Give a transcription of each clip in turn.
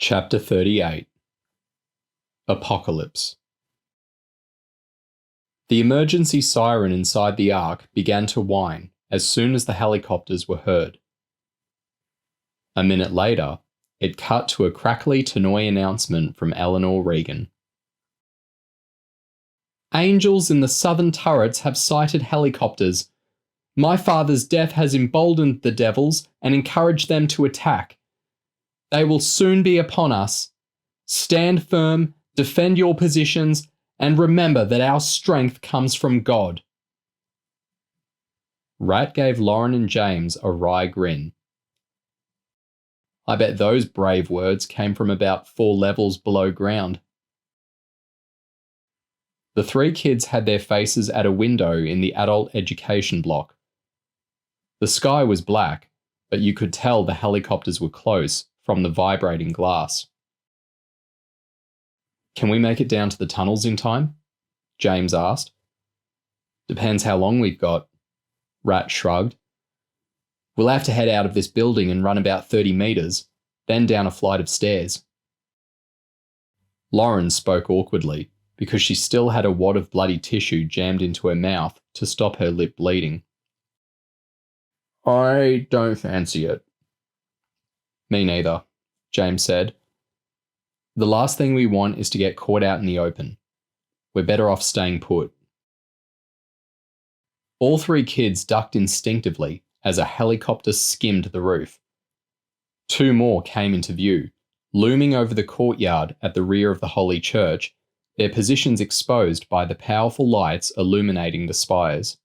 Chapter 38 Apocalypse. The emergency siren inside the Ark began to whine as soon as the helicopters were heard. A minute later, it cut to a crackly Tannoy announcement from Eleanor Regan. Angels in the southern turrets have sighted helicopters. My father's death has emboldened the devils and encouraged them to attack. They will soon be upon us. Stand firm, defend your positions, and remember that our strength comes from God. Rat gave Lauren and James a wry grin. I bet those brave words came from about 4 levels below ground. The 3 kids had their faces at a window in the adult education block. The sky was black, but you could tell the helicopters were close from the vibrating glass. Can we make it down to the tunnels in time? James asked. Depends how long we've got. Rat shrugged. We'll have to head out of this building and run about 30 metres, then down a flight of stairs. Lauren spoke awkwardly because she still had a wad of bloody tissue jammed into her mouth to stop her lip bleeding. I don't fancy it. Me neither, James said. The last thing we want is to get caught out in the open. We're better off staying put. All 3 kids ducked instinctively as a helicopter skimmed the roof. 2 more came into view, looming over the courtyard at the rear of the Holy Church, their positions exposed by the powerful lights illuminating the spires.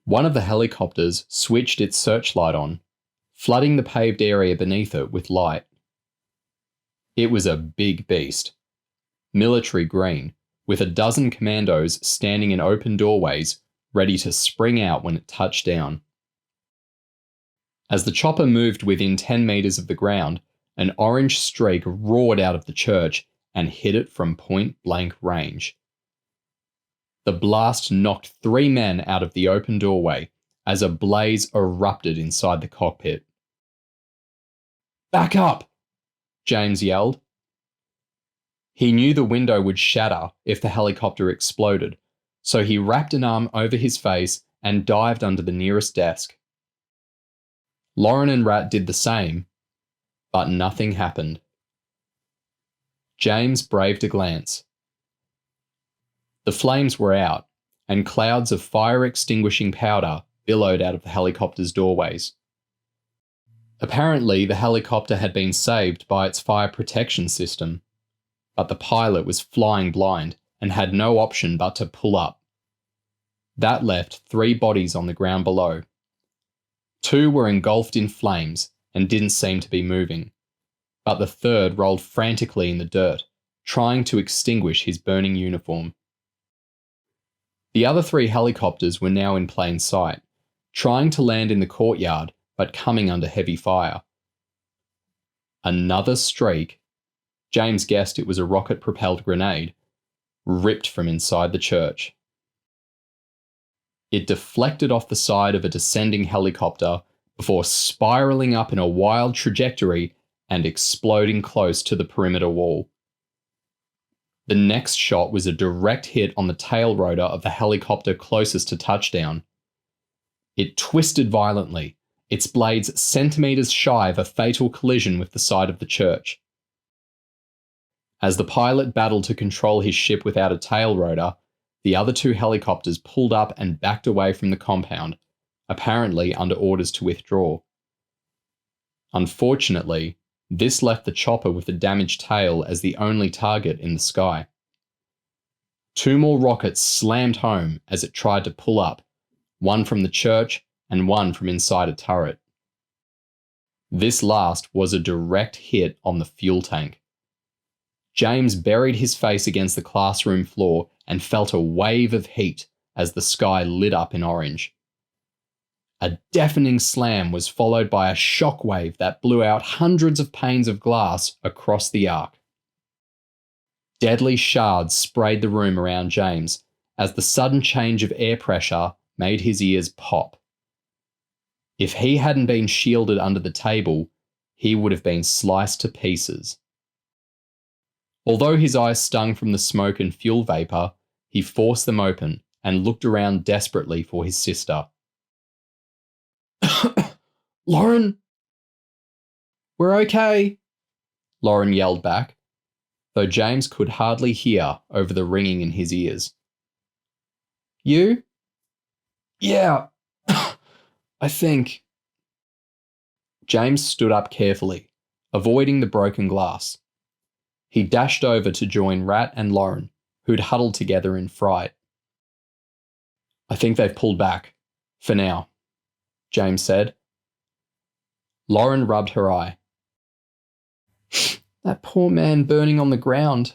One of the helicopters switched its searchlight on, flooding the paved area beneath it with light. It was a big beast, military green, with a dozen commandos standing in open doorways, ready to spring out when it touched down. As the chopper moved within 10 metres of the ground, an orange streak roared out of the church and hit it from point-blank range. The blast knocked 3 men out of the open doorway as a blaze erupted inside the cockpit. Back up! James yelled. He knew the window would shatter if the helicopter exploded, so he wrapped an arm over his face and dived under the nearest desk. Lauren and Rat did the same, but nothing happened. James braved a glance. The flames were out, and clouds of fire-extinguishing powder billowed out of the helicopter's doorways. Apparently, the helicopter had been saved by its fire protection system, but the pilot was flying blind and had no option but to pull up. That left 3 bodies on the ground below. 2 were engulfed in flames and didn't seem to be moving, but the 3rd rolled frantically in the dirt, trying to extinguish his burning uniform. The other 3 helicopters were now in plain sight, trying to land in the courtyard but coming under heavy fire. Another streak, James guessed it was a rocket-propelled grenade, ripped from inside the church. It deflected off the side of a descending helicopter before spiralling up in a wild trajectory and exploding close to the perimeter wall. The next shot was a direct hit on the tail rotor of the helicopter closest to touchdown. It twisted violently, its blades centimetres shy of a fatal collision with the side of the church. As the pilot battled to control his ship without a tail rotor, the other 2 helicopters pulled up and backed away from the compound, apparently under orders to withdraw. Unfortunately, this left the chopper with a damaged tail as the only target in the sky. 2 more rockets slammed home as it tried to pull up, one from the church and one from inside a turret. This last was a direct hit on the fuel tank. James buried his face against the classroom floor and felt a wave of heat as the sky lit up in orange. A deafening slam was followed by a shockwave that blew out hundreds of panes of glass across the Ark. Deadly shards sprayed the room around James as the sudden change of air pressure made his ears pop. If he hadn't been shielded under the table, he would have been sliced to pieces. Although his eyes stung from the smoke and fuel vapour, he forced them open and looked around desperately for his sister. Lauren? We're okay, Lauren yelled back, though James could hardly hear over the ringing in his ears. You? Yeah, I think. James stood up carefully, avoiding the broken glass. He dashed over to join Rat and Lauren, who'd huddled together in fright. I think they've pulled back, for now, James said. Lauren rubbed her eye. That poor man burning on the ground,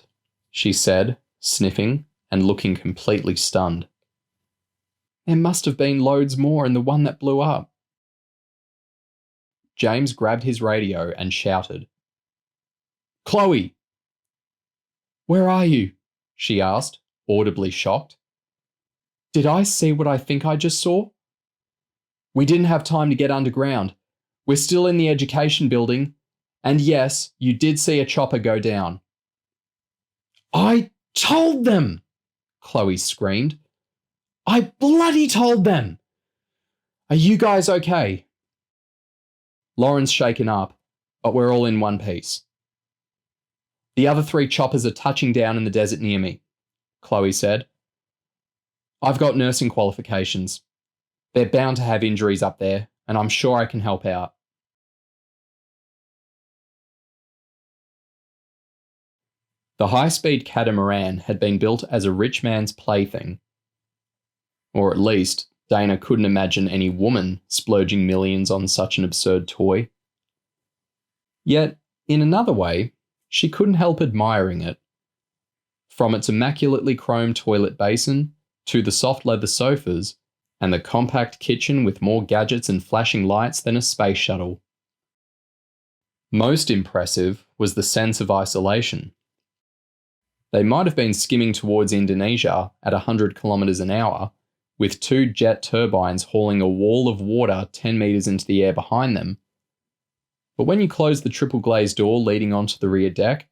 she said, sniffing and looking completely stunned. There must have been loads more in the one that blew up. James grabbed his radio and shouted. Chloe! Where are you? She asked, audibly shocked. Did I see what I think I just saw? We didn't have time to get underground. We're still in the education building, and yes, you did see a chopper go down. I told them! Chloe screamed. I bloody told them! Are you guys okay? Lauren's shaken up, but we're all in one piece. The other 3 choppers are touching down in the desert near me, Chloe said. I've got nursing qualifications. They're bound to have injuries up there, and I'm sure I can help out. The high-speed catamaran had been built as a rich man's plaything. Or at least, Dana couldn't imagine any woman splurging millions on such an absurd toy. Yet, in another way, she couldn't help admiring it. From its immaculately chromed toilet basin, to the soft leather sofas, and the compact kitchen with more gadgets and flashing lights than a space shuttle. Most impressive was the sense of isolation. They might have been skimming towards Indonesia at 100 kilometers an hour, with 2 jet turbines hauling a wall of water 10 meters into the air behind them. But when you closed the triple glazed door leading onto the rear deck,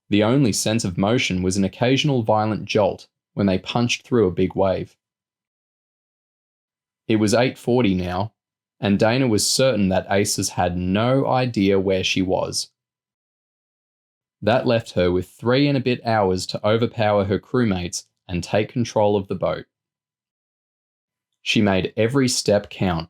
the only sense of motion was an occasional violent jolt when they punched through a big wave. It was 8:40 now, and Dana was certain that Aces had no idea where she was. That left her with 3 and a bit hours to overpower her crewmates and take control of the boat. She made every step count,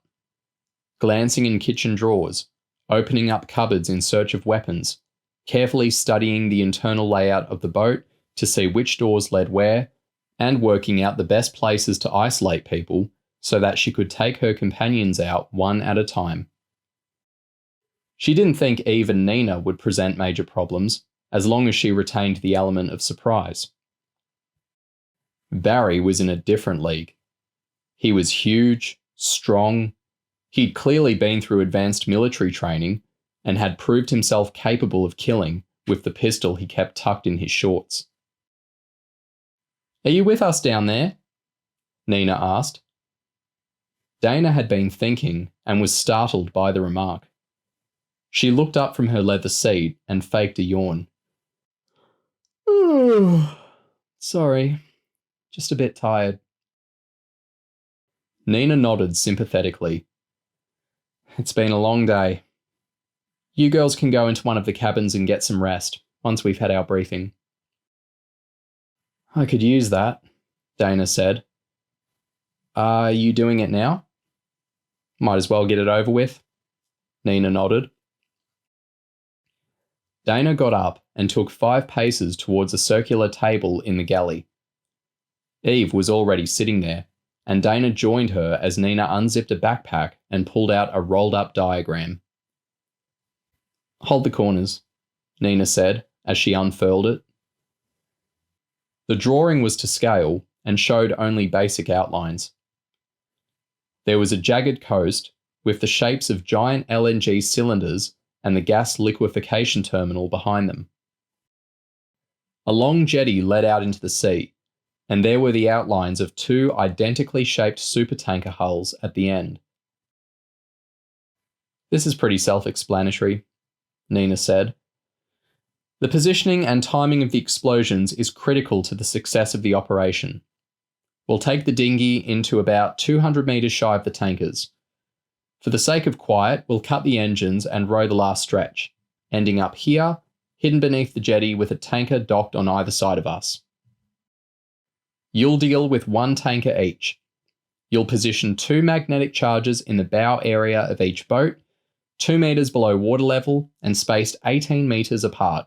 glancing in kitchen drawers, opening up cupboards in search of weapons, carefully studying the internal layout of the boat to see which doors led where, and working out the best places to isolate people so that she could take her companions out one at a time. She didn't think Eve and Nina would present major problems, as long as she retained the element of surprise. Barry was in a different league. He was huge, strong. He'd clearly been through advanced military training and had proved himself capable of killing with the pistol he kept tucked in his shorts. Are you with us down there? Nina asked. Dana had been thinking and was startled by the remark. She looked up from her leather seat and faked a yawn. Sorry, just a bit tired. Nina nodded sympathetically. It's been a long day. You girls can go into one of the cabins and get some rest once we've had our briefing. I could use that, Dana said. Are you doing it now? Might as well get it over with. Nina nodded. Dana got up and took 5 paces towards a circular table in the galley. Eve was already sitting there, and Dana joined her as Nina unzipped a backpack and pulled out a rolled-up diagram. Hold the corners, Nina said as she unfurled it. The drawing was to scale and showed only basic outlines. There was a jagged coast with the shapes of giant LNG cylinders and the gas liquefaction terminal behind them. A long jetty led out into the sea, and there were the outlines of 2 identically shaped supertanker hulls at the end. This is pretty self-explanatory, Nina said. The positioning and timing of the explosions is critical to the success of the operation. We'll take the dinghy into about 200 metres shy of the tankers. For the sake of quiet, we'll cut the engines and row the last stretch, ending up here, hidden beneath the jetty with a tanker docked on either side of us. You'll deal with one tanker each. You'll position 2 magnetic charges in the bow area of each boat, 2 metres below water level and spaced 18 metres apart.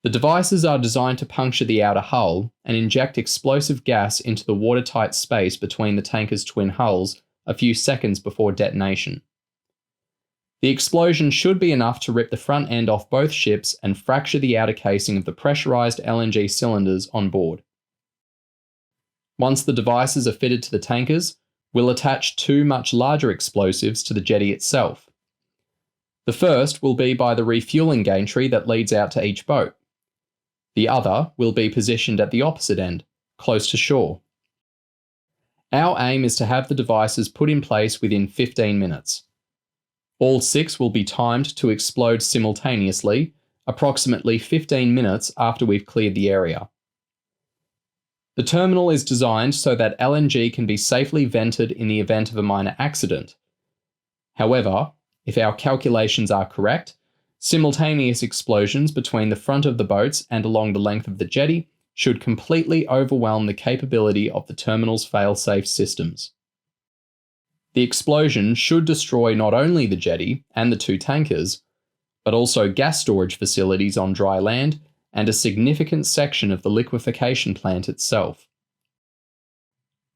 The devices are designed to puncture the outer hull and inject explosive gas into the watertight space between the tanker's twin hulls a few seconds before detonation. The explosion should be enough to rip the front end off both ships and fracture the outer casing of the pressurised LNG cylinders on board. Once the devices are fitted to the tankers, we'll attach 2 much larger explosives to the jetty itself. The first will be by the refuelling gantry that leads out to each boat. The other will be positioned at the opposite end, close to shore. Our aim is to have the devices put in place within 15 minutes. All 6 will be timed to explode simultaneously, approximately 15 minutes after we've cleared the area. The terminal is designed so that LNG can be safely vented in the event of a minor accident. However, if our calculations are correct, simultaneous explosions between the front of the boats and along the length of the jetty should completely overwhelm the capability of the terminal's fail-safe systems. The explosion should destroy not only the jetty and the 2 tankers, but also gas storage facilities on dry land and a significant section of the liquefaction plant itself.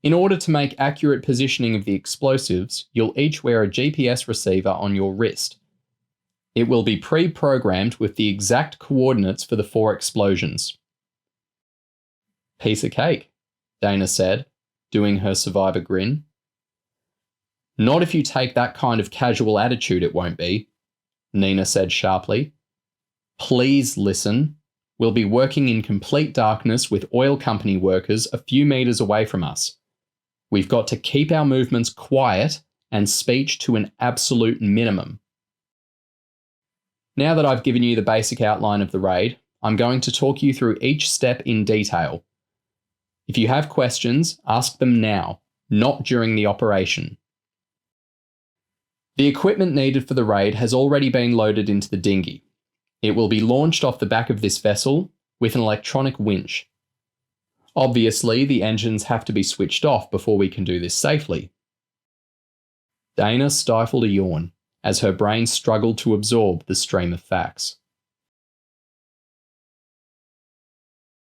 In order to make accurate positioning of the explosives, you'll each wear a GPS receiver on your wrist. It will be pre-programmed with the exact coordinates for the 4 explosions. Piece of cake, Dana said, doing her survivor grin. Not if you take that kind of casual attitude, it won't be, Nina said sharply. Please listen. We'll be working in complete darkness with oil company workers a few metres away from us. We've got to keep our movements quiet and speech to an absolute minimum. Now that I've given you the basic outline of the raid, I'm going to talk you through each step in detail. If you have questions, ask them now, not during the operation. The equipment needed for the raid has already been loaded into the dinghy. It will be launched off the back of this vessel with an electronic winch. Obviously, the engines have to be switched off before we can do this safely. Dana stifled a yawn as her brain struggled to absorb the stream of facts.